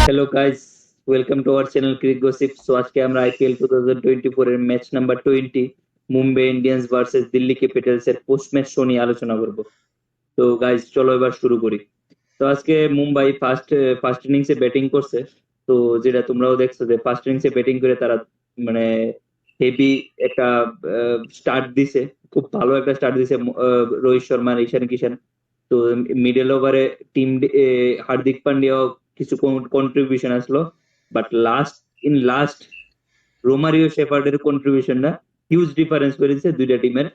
Hello guys, welcome to our channel Crick Gossip. So আজকে আমরা IPL 2024 এর match number 20 Mumbai Indians versus Delhi Capitals এর post match show নিয়ে আলোচনা করব। তো গাইস চলো এবার শুরু করি। তো আজকে মুম্বাই ফার্স্ট ইনিংসে ব্যাটিং করছে। তো যেটা তোমরাও দেখছো যে ফার্স্ট ইনিংসে ব্যাটিং করে তারা মানে হেভি একটা স্টার্ট দিছে, খুব ভালো একটা স্টার্ট দিছে রোহিত শর্মা আর ঈশান কিষান। তো মিডল ওভারে টিম হার্দিক পান্ডিয়াও কিছু কন্ট্রিবিউশন আসলো, বাট লাস্ট রোমারিও শেফার্ডের কন্ট্রিবিউশনটা হিউজ ডিফারেন্স করেছে দুইটা টিমের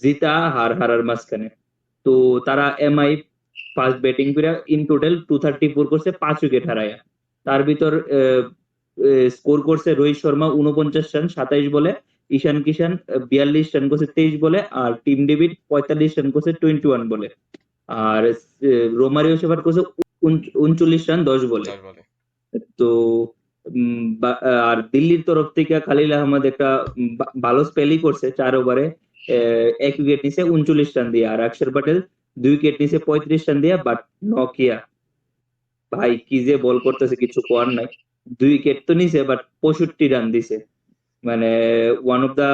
জিতা হারার মাঝখানে। তো তারা এমআই ফার্স্ট ব্যাটিং করে ইন টোটাল 234 করছে, 5 উইকেট হারায়। তার ভিতর স্কোর করছে রোহিত শর্মা 49 রান 27 বলে, ঈশান কিষান 42 রান করছে 23 বলে, আর টিম ডেভিড 45 রান করছে 21 বলে। আর রোমারিও শেফার্ড করছে 39 রান 10 বলে। 10 বলে। তো আর দিল্লির তরফ থেকে খালিল আহমেদ একটা ভালো স্পেলই করছে 4 ওভারে, 1 উইকেট নিছে 39 রান দিয়ে, আর অক্ষর প্যাটেল 2 উইকেট নিছে 35 রান দিয়ে। বাট নকিয়া ভাই কি যে বল করতেছে, কিছু করার নাই। 2 উইকেট তো নিছে বাট 65 রান দিছে, মানে one of the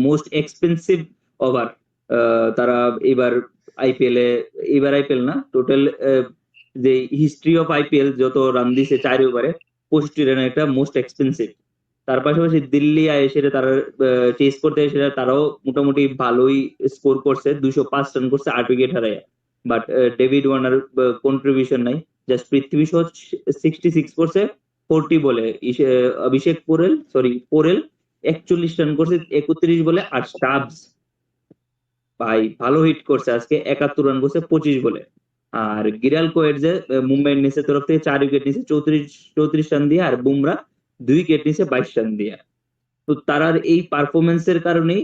most expensive over তারা এবার আইপিএল এ, এবার আইপিএল না টোটাল যে হিস্ট্রি অফ আইপিএল যত রান দিছে 4 ওভারে 65 রান, একটা মোস্ট এক্সপেন্সিভ। তার পাশাপাশি দিল্লি এসে তারা চেস করতে এসে তারাও মোটামুটি ভালোই স্কোর করছে, 205 রান করছে 8 উইকেট হারায়। বাট ডেভিড ওয়ার্নার কন্ট্রিবিউশন নাই। জাস্ট পৃথ্বী শো 66 করছে 40 বলে। অভিষেক পোরেল 41 রান করছে 31 বলে। আর স্টাবস ভাই ভালো হিট করছে আজকে, 71 রান করছে 25 বলে। আর গিরাল কোয়েট যে মুম্বাই ইন্ডিয়ান্সের তরফ থেকে 4 উইকেট নিছে 34 রান দিয়ে, আর বুমরা 2 উইকেট নিছে 22 রান দিয়ে। তো তারার এই পারফরমেন্সের কারণেই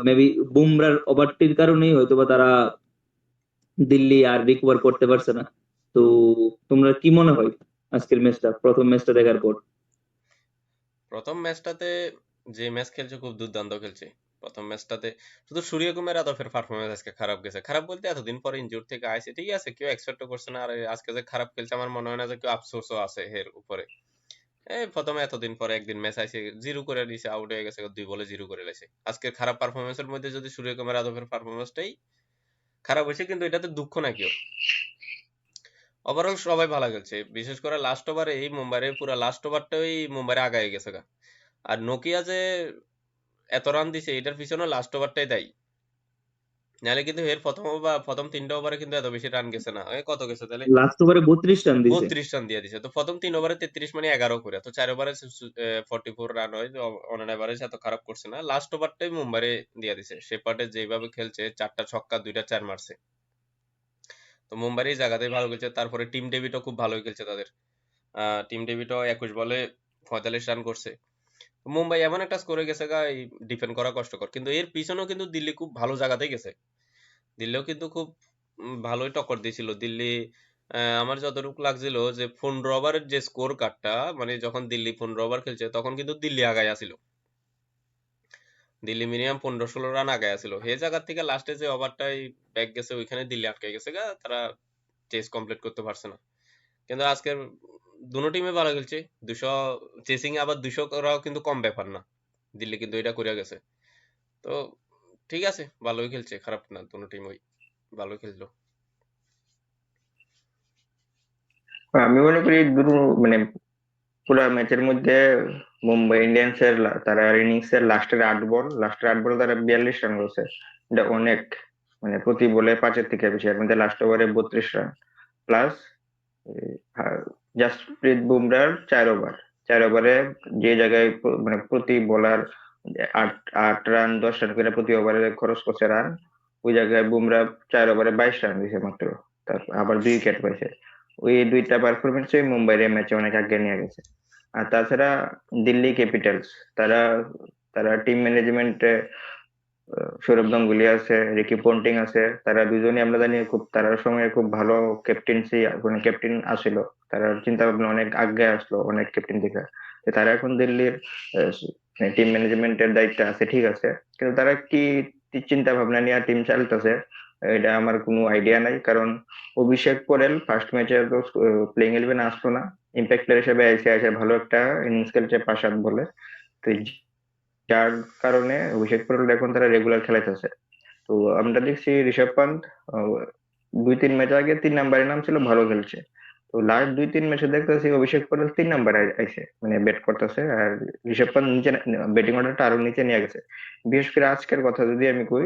মেবি বুমরার ওভারটির কারণেই হয়তোবা তারা দিল্লি আর রিকভার করতে পারছে না। তো তোমরা কি মনে হয় আজকের ম্যাচটা, প্রথম ম্যাচটা দেখার পর? প্রথম ম্যাচটাতে যে ম্যাচ খেলছে খুব দুর্দান্ত খেলছে। প্রথম ম্যাচটাতে শুধু সূর্যকুমার যাদবের পারফরমেন্স আজকে খারাপ গেছে। খারাপ বলতে এতদিন পরে ইনজুর থেকে আইছে, ঠিক আছে, কেউ এক্সপেক্ট করছে না। আর আজকে যে খারাপ খেলছে আমার মনে হয় না যে কেউ আফসোসও আছে এর উপরে। এই প্রথমে এতদিন পরে একদিন ম্যাচ আইছে, জিরো করে দিয়েছে, আউট হয়ে গেছে, 2 বলে জিরো করে লেছে। আজকের খারাপ পারফরমেন্সের মধ্যে যদি সূর্যকুমার যাদবের পারফরমেন্সটাই খারাপ হয়েছে, কিন্তু এটাতে দুঃখ না কেউ। ওভারঅল সবাই ভালো খেলছে, বিশেষ করে লাস্ট ওভারে এই মুম্বাইয়ের পুরো লাস্ট ওভারটাই মুম্বাইয়ের আগায় গেছে গা। আর নোকিয়া যে এত রান দিছে এটার পিছনে লাস্ট ওভারটাই দায়ী। নাহলে কিন্তু এর প্রথম 3টা ওভারে কিন্তু এত বেশি রান গেছে না। কত গেছে তাহলে? লাস্ট ওভারে 32 রান দিছে। 32 রান দিয়ে দিছে। তো প্রথম 3 ওভারে 33 মানে 11 করে, তো 4 ওভারে 44 রান হয়। অন অ্যান এভারেজ এত খারাপ করছে না। লাস্ট ওভারটাই মুম্বাইরে দিয়ে দিছে। শেপার্ডে যেভাবে খেলছে, 4টা ছক্কা 2টা 4 মারছে। তো মুম্বাইয়ের এই জায়গাতেই ভালো খেলছে। তারপরে টিম ডেভিডও খুব ভালোই খেলছে তাদের। টিম ডেভিডও 21 বলে 45 রান করছে। মুম্বাই এমন একটা স্কোরে গেছে গা, এই ডিফেন্ড করা কষ্টকর। কিন্তু এর পিছনেও কিন্তু দিল্লি খুব ভালো জায়গাতেই গেছে। দিল্লিও কিন্তু খুব ভালোই টক্কর দিয়েছিল। দিল্লি আমার যতটুকু লাগছিল যে 15 ওভারের যে স্কোর কার্ডটা, মানে যখন দিল্লি 15 ওভার খেলছে তখন কিন্তু দিল্লি আগায় আছিল। দিল্লি মিনিমাম 15-16 রান আগায় আছিল। সেই জায়গা থেকে লাস্টে যে ওভারটাই ব্যাক গেছে ওইখানে দিল্লি আটকে গেছে গা, তারা চেস কমপ্লিট করতে পারছে না। কিন্তু আজকের দুটো টিমে ভালো খেলছে। 200 চেসিং এ আবার 200 করাও কিন্তু কম ব্যাপার না। দিল্লি কিন্তু এটা করে গেছে। তো ঠিক আছে, ভালোই খেলছে, খারাপ না, দুটো টিমই ভালোই খেললো। আমি মনে করি মানে পুরো ম্যাচের মধ্যে মুম্বাই ইন্ডিয়ান্স এর তারা ইনিংস এর লাস্টের 8 বল তারা 42 রান করছে। এটা অনেক, মানে প্রতি বলে 5-এর থেকে বেশি। এর মধ্যে লাস্ট ওভারে 32 রান প্লাস জাসপ্রীত বুমরার 4 ওভার, 4 ওভারে যে জায়গায় মানে প্রতি বোলার 8 8 রান 10 রান করে প্রতি ওভারে খরচ করছে রান, ওই জায়গায় বুমরা 4 ওভারে 22 রান দিয়েছে মাত্র। তারপর আবার 2 উইকেট পাইছে। ওই দুইটা পারফরমেন্সে মুম্বাইয়ের ম্যাচে অনেক আগে নিয়ে গেছে। আর তাছাড়া দিল্লি ক্যাপিটালস, তারা তারা টিম ম্যানেজমেন্টে সৌরভ গাঙ্গুলি আছে, রিকি পন্টিং আছে, তারা দুজনই আমরা জানি খুব, তারার সময় খুব ভালো ক্যাপ্টেন্সি, মানে ক্যাপ্টেন আসলো। তারা চিন্তা ভাবনা অনেক আগে আসলো অনেক ক্যাপ্টেন থেকে। তো তারা এখন দিল্লির টিম ম্যানেজমেন্টের দায়িত্বে আছে, ঠিক আছে, কিন্তু তারা কি চিন্তা ভাবনা নিয়ে টিম চালাতেছে এটা আমার কোনো আইডিয়া নাই, কারণ অভিষেক পরেল ফার্স্ট ম্যাচে তো প্লেইং 11 আসতো না, ইম্প্যাক্ট প্লেয়ার হিসেবে এসে ভালো একটা ইনিংস খেলছে পাশাত বলে। তো যার কারণে অভিষেক পরেল এখন তারা রেগুলার খেলাইতেছে। তো আমরা দেখছি ঋষভ পান্ত 2-3 ম্যাচ আগে 3 নাম্বারে নাম ছিল, ভালো খেলছে। তো লাস্ট 2-3 ম্যাচে দেখতেছি অভিষেক পটেল 3 নাম্বারে আইছে, মানে ব্যাট করতেছে, আর ঋষভ পান্ত নিচে ব্যাটিং অর্ডারটা আরো নিচে নিয়ে গেছে। বিশেষ করে আজকের কথা যদি আমি কই,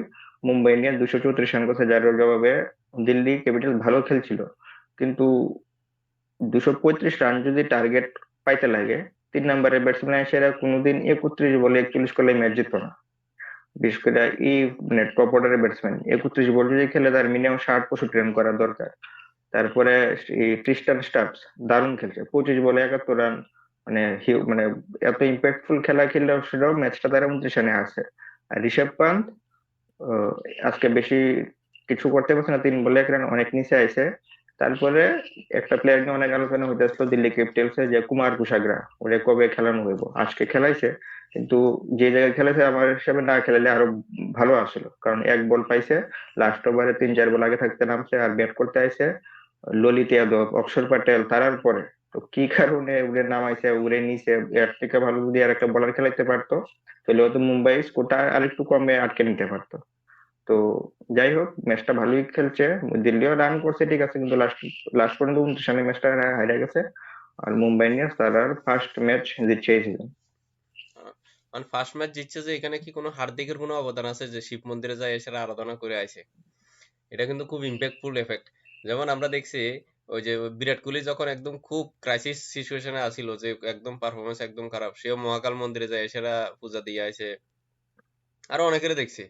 মুম্বাই ইন্ডিয়ান্স 234 রান করছে, যার জবাবে দিল্লি ক্যাপিটাল ভালো খেলছিল, কিন্তু 235 রান যদি টার্গেট পাইতে লাগে, 3 নাম্বারের ব্যাটসম্যান এসে এরা কোনোদিন 31 বলে 41 করলে ম্যাচ জিততো না। বিশেষ করে এই মানে টপ অর্ডারের ব্যাটসম্যান 31 বল যদি খেলে, তার মিনিমাম 60-65 রান করা দরকার। তারপরে এই ট্রিস্টান স্টাবস দারুণ খেলছে, 25 বলে 71 রান, মানে মানে এত ইম্প্যাক্টফুল খেলা খেললেও সেটাও ম্যাচটা তারা 29 রানে আছে। আর ঋষভ পান্ত আহ, আজকে বেশি কিছু করতে পারছে না, 3 বলে 1 রান, অনেক নিচে আছে। তারপরে একটা প্লেয়ার নিয়ে অনেক আলোচনা হইতেছিল দিল্লি ক্যাপিটালসে, যে কুমার কুশাগরা, ওরে কবে খেলানো হইব। আজকে খেলাইছে, কিন্তু যে জায়গায় খেলেছে আমার হিসাবে না খেলালে আরো ভালো আসলো, কারণ 1 বল পাইছে, লাস্ট ওভারে 3-4 বল আগে থাকতে নামছে আর ব্যাট করতে আইছে ললিত যাদব, অক্ষর প্যাটেল তারার পরে। তো কি কারণে উড়ে নামাইছে, উড়ে নিচে, এর থেকে ভালো যদি আর একটা বলার খেলাইতে পারতো, তাহলে হয়তো মুম্বাই স্কোরটা আরেকটু কমে আটকে নিতে পারতো। তো যাই হোক, ম্যাচটা ভালোই খেলছে, দিল্লিও রান করছে ঠিক আছে, কিন্তু লাস্ট লাস্ট পর্যন্ত 29 রানে ম্যাচটা হারে গেছে। আর মুম্বাই ইন্ডিয়ান্স তারা ফার্স্ট ম্যাচ জিতছে এই সিজন। মানে ফার্স্ট ম্যাচ জিতছে, যে এখানে কি কোনো হার্দিকের কোনো অবদান আছে যে শিব মন্দিরে যায় এসে আরাধনা করে আইছে? এটা কিন্তু খুব ইম্প্যাক্টফুল এফেক্ট। যেমন আমরা দেখছি ওই যে বিরাট কোহলি যখন একদম খুব ক্রাইসিস সিচুয়েশনে আসিল, যে একদম পারফরমেন্স একদম খারাপ, সেও মহাকাল মন্দিরে যায় এসেরা পূজা দিয়ে আইছে। আরো অনেকের দেখছি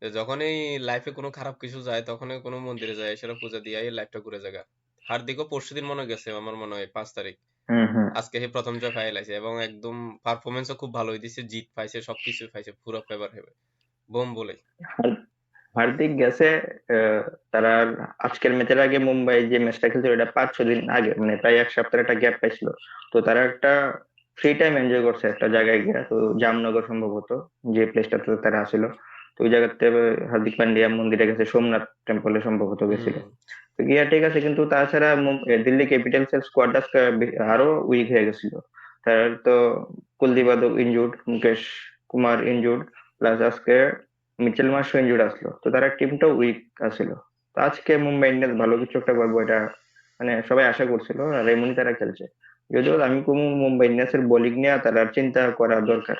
যে যখনই লাইফে কোনো খারাপ কিছু যায় তখনই কোনো মন্দিরে যায় এসেরা পূজা দিয়ে লাইফটা ঘুরে জায়গা। হার্দিকও পরশুদিন মনে গেছে, আমার মনে হয় 5 তারিখ, হম হম। আজকে সে প্রথম জয় ফাইল আছে এবং একদম পারফরমেন্সও খুব ভালো হইতেছে, জিত পাইছে, সবকিছু পাইছে, পুরো ফেভার হবে বোম বলে। হার্দিক গেছে। আহ, তারা আজকের ম্যাচের আগে মুম্বাই যে ম্যাচটা খেলছিল এটা 5-6 দিন আগে, মানে প্রায় 1 সপ্তাহের একটা গ্যাপ পাইছিল। তো তারা একটা ফ্রি টাইম এনজয় করছে একটা জায়গায় গিয়ে, তো জামনগর সম্ভবত যে প্লেসটাতে তারা আসিল। তো ওই জায়গাতে হার্দিক পান্ডিয়া মন্দিরে গেছে, সোমনাথ টেম্পলে সম্ভবত গেছিল। হুম। তো গিয়া ঠিক আছে, কিন্তু তাছাড়া দিল্লি ক্যাপিটালস এর স্কোয়াডটা আরো উইক হয়ে গেছিল। তার তো Kuldeep Yadav injured, Mukesh Kumar injured, plus আজকে মিচেল মার্শও ইনজুর্ড আসলো, তো তারা টিমটাও উইক আছিল। তো আজকে মুম্বাই ইন্ডিয়ান্স ভালো কিছু একটা করবো, এটা মানে সবাই আশা করছিল, আর এমনই তারা খেলছে। যদিও আমি কোনো মুম্বাই ইন্ডিয়ান্স এর বোলিং নিয়ে তারা চিন্তা করা দরকার,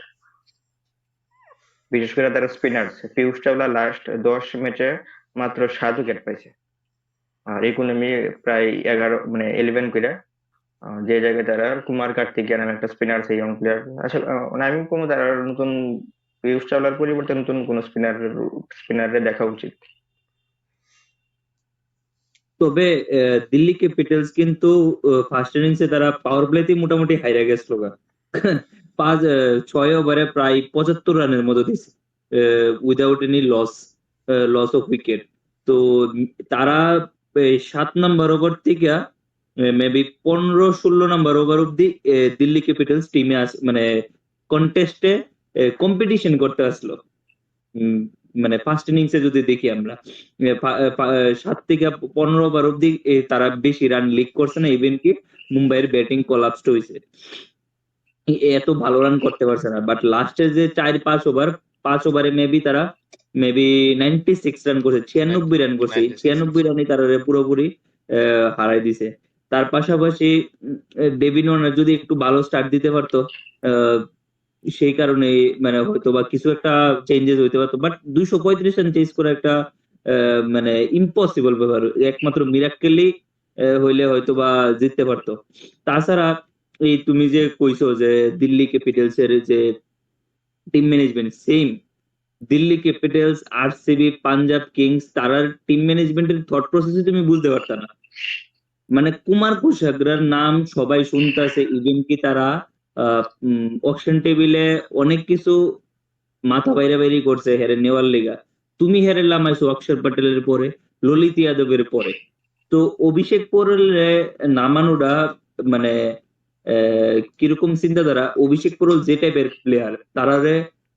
বিশেষ করে তারা স্পিনার্স। পিয়ুষ চাওলা লাস্ট 10 ম্যাচে মাত্র 7 উইকেট পাইছে, আর ইকোনমি প্রায় 11 মানে 11 করে। যে জায়গায় তারা কুমার কার্তিকেয়ান নামে একটা স্পিনার, সেই ইয়ং প্লেয়ার আসলে মানে আমি কোনো তারা নতুন পিয়ুষ চাওলার পরিবর্তে নতুন কোন স্পিনারে দেখা উচিত। তবে দিল্লি ক্যাপিটালস কিন্তু ফার্স্ট ইনিংসে তারা পাওয়ার প্লেতেই মোটামুটি হাইরা গেছিল গা। 6 ওভারে প্রায় 75 রানের মতো দিছে, without any loss of wicket. তো তারা 7 নাম্বার ওভার থেকে মেবি 15-16 নাম্বার ওভার অব্দি দিল্লি ক্যাপিটালস টিমে মানে কন্টেস্টে কম্পিটিশন করতে আসলো। উম, মানে ফার্স্ট ইনিংসে যদি দেখি আমরা 7 থেকে 15 ওভার অব্দি তারা বেশি রান লিক করছে না, ইভেন কি মুম্বাইয়ের ব্যাটিং কোলাপসড হয়েছে, এত ভালো রান করতে পারছে না। বাট লাস্টের যে 4-5 ওভার, 5 ওভারে মেবি 96 রান করছে, 96 রান করছে। এই 96 96 রানই তারা পুরোপুরি হারাই দিছে। তার পাশাপাশি ডেভিড ওয়ার্নার যদি একটু ভালো স্টার্ট দিতে পারতো, আহ, সেই কারণে মানে হয়তো বা কিছু একটা চেঞ্জেস হইতে পারতো। বাট 235 রান চেঞ্জ করা একটা মানে ইম্পসিবল ব্যাপার, একমাত্র মিরাক্কেলই হইলে হয়তো বা জিততে পারতো। তাছাড়া এই তুমি যে কইছো যে দিল্লি ক্যাপিটালস এর যে team management same, Delhi Capitals, RCB, Punjab Kings, তারা টিম ম্যানেজমেন্টের থট প্রসেসে তুমি বুঝতে পারতা না। মানে কুমার কুশাগ্রার নাম সবাই শুনতেছে, ইভেন কি তারা অকশন টেবিলে অনেক কিছু মাথা বাইরে বাইরে করছে হেরে নেওয়ার লিগা। তুমি হেরে লামাইছো অক্ষর প্যাটেলের পরে, ললিত যাদবের পরে। তো অভিষেক পোরেল নামানোটা মানে কিরকম চিন্তাধারা, অভিষেক পোরেল যে টাইপের প্লেয়ার, তারারে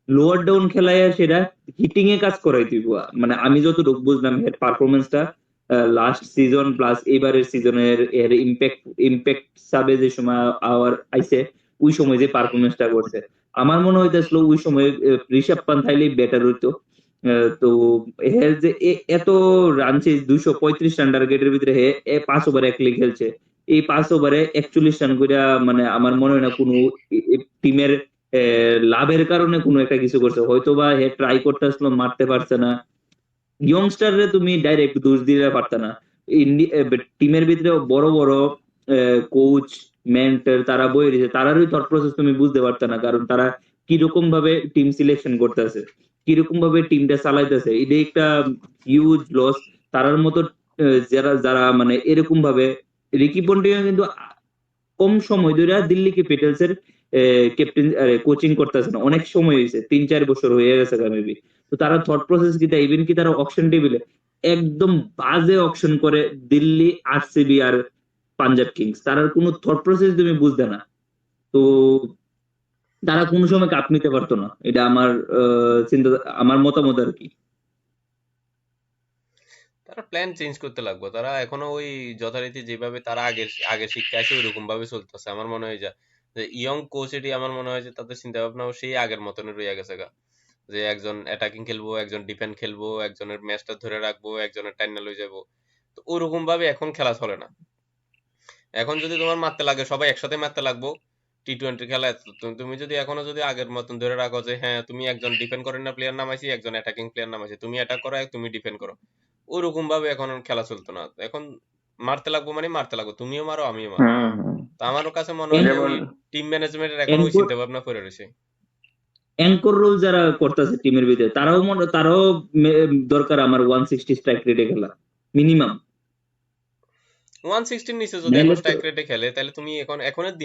লোয়ার ডাউন খেলায় সেটা হিটিং এ কাজ করাই দিব। মানে আমি যতটুকু বুঝলাম এর পারফরমেন্সটা লাস্ট সিজন প্লাস এবারের সিজনের এর ইম্প্যাক্ট সাবে যে সময় আওয়ার আইছে ওই সময় যে পারফরমেন্সটা করছে আমার মনে হইতেছিল ওই সময় ঋষভ পান্থ থাইলেই বেটার হইতো। তো এর যে এত রান চেজ 235 রান টার্গেটের ভিতরে হে 5 ওভারে একলি খেলছে। এই 5 ওভারে 41 রান করে মানে আমার মনে হয় না কোনো টিমের লাভের কারণে কোনো একটা কিছু করছে, হয়তোবা হে ট্রাই করতে আসলো মারতে পারছে না। ইয়ংস্টাররে তুমি ডাইরেক্ট দোষ দিতে পারতে না। টিমের ভিতরে বড় বড় কোচ মেন্টর তারা বই দিয়েছে, তারারই থট প্রসেস তুমি বুঝতে পারতে না, কারণ তারা কিরকম ভাবে টিম সিলেকশন করতেছে, কিরকম ভাবে টিমটা চালাইতেছে, এটা একটা হিউজ লস। তারার মতো যারা যারা মানে এরকম ভাবে রিকি পন্টিং কিন্তু কম সময় ধরে দিল্লি ক্যাপিটালসের ক্যাপ্টেন কোচিং করতেছে না, অনেক সময় হয়েছে, 3-4 বছর হয়ে গেছে মেবি। তো তারা থট প্রসেস কি ইভেন কি তারা অকশন টেবিলে একদম বাজে অকশন করে দিল্লি আরসিবি আর পাঞ্জাব কিংস, তার কোনো থট প্রসেস তুমি বুঝতে না। তো তারা কোনো সময় কাপ নিতে পারতো না, এটা আমার চিন্তা, আমার মতামত আর কি। তারা প্ল্যান চেঞ্জ করতে লাগবে, তারা এখনো ওই যথারীতি যেভাবে তারা আগে শিক্ষা আছে ওইরকম ভাবে চলতেছে। আমার মনে হয় যে ইয়ং কোচ এটি আমার মনে হয় যে তাদের চিন্তা ভাবনাও সেই আগের মতনই রয়ে গেছে গা, যে একজন অ্যাটাকিং খেলবো, একজন ডিফেন্ড খেলবো, একজনের ম্যাচটা ধরে রাখবো, একজনের টাইনা লই যাবো। তো ওরকম ভাবে এখন খেলা চলে না। এখন যদি তোমার মারতে লাগে সবাই একসাথে মারতে লাগবো টি-20 খেলায়, তুমি যদি এখনো যদি আগের মতন ধরে রাখো যে হ্যাঁ তুমি একজন ডিফেন্ড করেন না প্লেয়ার নামাইছি, একজন অ্যাটাকিং প্লেয়ার নামাইছি, তুমি অ্যাটাক করো তুমি ডিফেন্ড করো, ওরকম ভাবে এখন খেলা চলতো না। এখন মারতে লাগবো মানে মারতে লাগবো, তুমিও মারো আমিও মারো। হুম। তো আমার কাছে মনে হয় যে যেমন ওই টিম ম্যানেজমেন্টের এখন ওই চিন্তা ভাবনা করে রয়েছে। অ্যাঙ্কর রোল যারা করতেছে টিমের ভিতরে তারাও দরকার আমার 160 স্ট্রাইক রেটে খেলা মিনিমাম। 160 নিচে যদি এখন নাইলে তো স্ট্রাইক রেটে খেলে তাহলে তুমি এখনের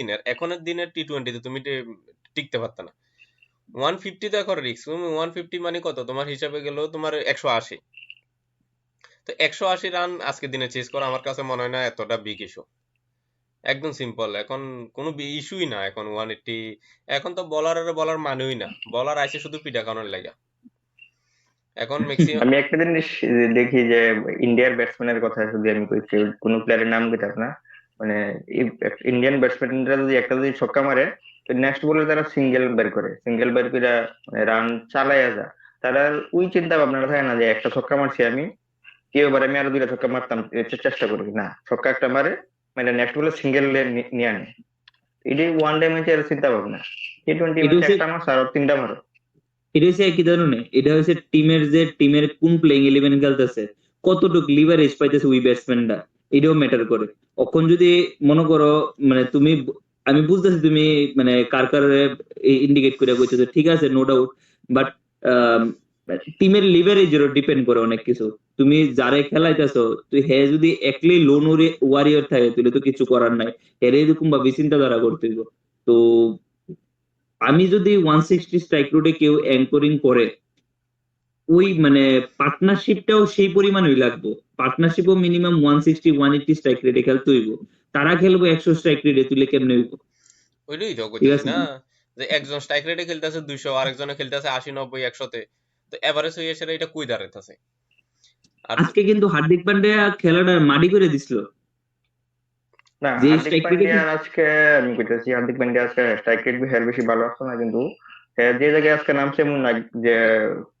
দিনের টি-20 তে তুমি টিকতে পারত না। 150 তো এখন রিস্ক, তুমি 150 মানে কত তোমার হিসাবে গেলেও তোমার 180। তো 180 রান আজকের দিনে চেস করা আমার কাছে মনে হয় না এতটা বিগ ইস্যু। একদম সিম্পল, এখন কোনো ইস্যুই না এখন 180। এখন তো বলার মানেই না, বলার আইসে শুধু পিটা খাওয়ানোর লাগা এখন ম্যাক্সিমাম। আমি একটা জিনিস দেখি যে ইন্ডিয়ার ব্যাটসম্যানের কথা যদি আমি কইছি, কোন প্লেয়ারের নাম কইতাম না, মানে ইন্ডিয়ান ব্যাটসম্যানরা যদি একটা যদি ছক্কা মারে তো নেক্সট বলে তারা সিঙ্গেল বের করে রান চালাইয়া যা, তারা ওই চিন্তা ভাবনাটা থাকে না যে একটা ছক্কা মারছি আমি, কেউ এবার আমি আরো 2টা ছক্কা মারতাম, চেষ্টা করি না, ছক্কা একটা মারে মানে নেক্সট বলে সিঙ্গেল নিয়ে আনে। এটাই ওয়ান ডে ম্যাচের চিন্তা ভাবনা। টি-20 এটা ম্যাচে হচ্ছে একটা মারছে আর 3টা মারো। এটা হচ্ছে কি ধরনের, এটা হচ্ছে টিমের কোন প্লেইং ইলেভেন খেলতেছে, কতটুকু লিভারেজ পাইতেছে ওই ব্যাটসম্যানটা, এটাও ম্যাটার করে। এখন যদি মনে করো মানে তুমি, আমি বুঝতেছি তুমি মানে কার কার ইন্ডিকেট করে কইতেছো, ঠিক আছে নো ডাউট, বাট টিমের লিভারেজেরও ডিপেন্ড করে অনেক কিছু। তুমি যারে খেলাইতেছো তুই হে যদি একলি লোন ওয়ারিয়র থাকে তাহলে তো কিছু করার নাই, এর এরকম ভাবে চিন্তাধারা করতে হইব। তো আমি যদি 160 স্ট্রাইক রোটে কেউ অ্যাঙ্করিং করে, ওই মানে পার্টনারশিপটাও সেই পরিমাণই লাগবে, পার্টনারশিপও মিনিমাম 160-180 স্ট্রাইক রেটে খেলতে হইব। তারা খেলবো 100 স্ট্রাইক রেটে, তুলে কেমনে হইব? ওইটাই তো ঠিক কইতেছি আছে না, না? যে একজন স্ট্রাইক রেটে খেলতেছে 200, আরেকজনে খেলতেছে 80, 90, 100 তে। তো এভারেজ হয়ে সেটা এটা কই দাঁড়াইতেছে? আর আজকে কিন্তু হার্দিক পান্ডিয়া খেলাটা মাটি করে দিছিল, না, যে হার্দিক স্ট্রাইক রেটে। পান্ডিয়ার আজকে আমি কইতেছি হার্দিক পান্ডিয়া আজকে স্ট্রাইক রেট হের বেশি ভালো আসতো না, কিন্তু যে জায়গায় আজকে নামছে এমন না যে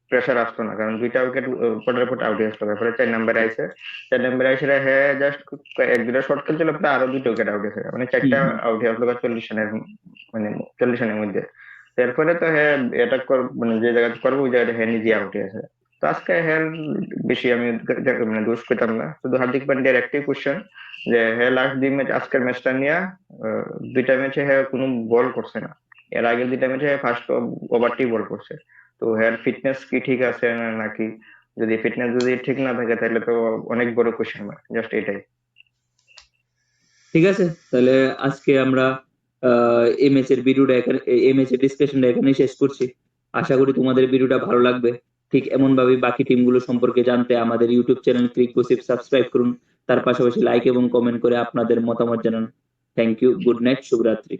প্রেসার আসতো না, কারণ 2টা উইকেট পরের পর আউট আসতো, তারপরে 4 নম্বরে আইছে, 4 নম্বরে আইসে হে জাস্ট 1-2টা শর্ট খেলছিল, প্রায় আরো 2টা উইকেট আউট হয়েছে, মানে 4টা আউট হয়ে আসলো 40 রানের, মানে 40 রানের মধ্যে। তারপরে তো হে অ্যাটাক মানে যে জায়গায় করবো ওই জায়গায় হে নিজে আউট হয়েছে। তো আজকে হের বেশি আমি মানে দোষ পেতাম না, শুধু হার্দিক পান্ডিয়ার একটাই কোশ্চেন যে হে লাস্ট 2 ম্যাচ আজকের ম্যাচটা নিয়ে 2টা ম্যাচে হে কোনো বল করছে না, এর আগের 2টা ম্যাচে ফার্স্ট ওভারটি বল করছে। তো হের ফিটনেস কি ঠিক আছে নাকি, যদি ফিটনেস যদি ঠিক না থাকে তাহলে তো অনেক বড় কোশ্চেন মার্ক, জাস্ট এটাই। ঠিক আছে, তাহলে আজকে আমরা এই ম্যাচের ভিডিওটা এখানে, এই ম্যাচের ডিসকাশনটা এখানেই শেষ করছি। আশা করি তোমাদের ভিডিওটা ভালো লাগবে। ঠিক এমন ভাবে বাকি টিমগুলো সম্পর্কে জানতে আমাদের YouTube channel Crick gossip subscribe করুন। তার পাশাপাশি লাইক এবং কমেন্ট করে আপনাদের মতামত জানান। থ্যাংক ইউ, গুড নাইট, শুভরাত্রি।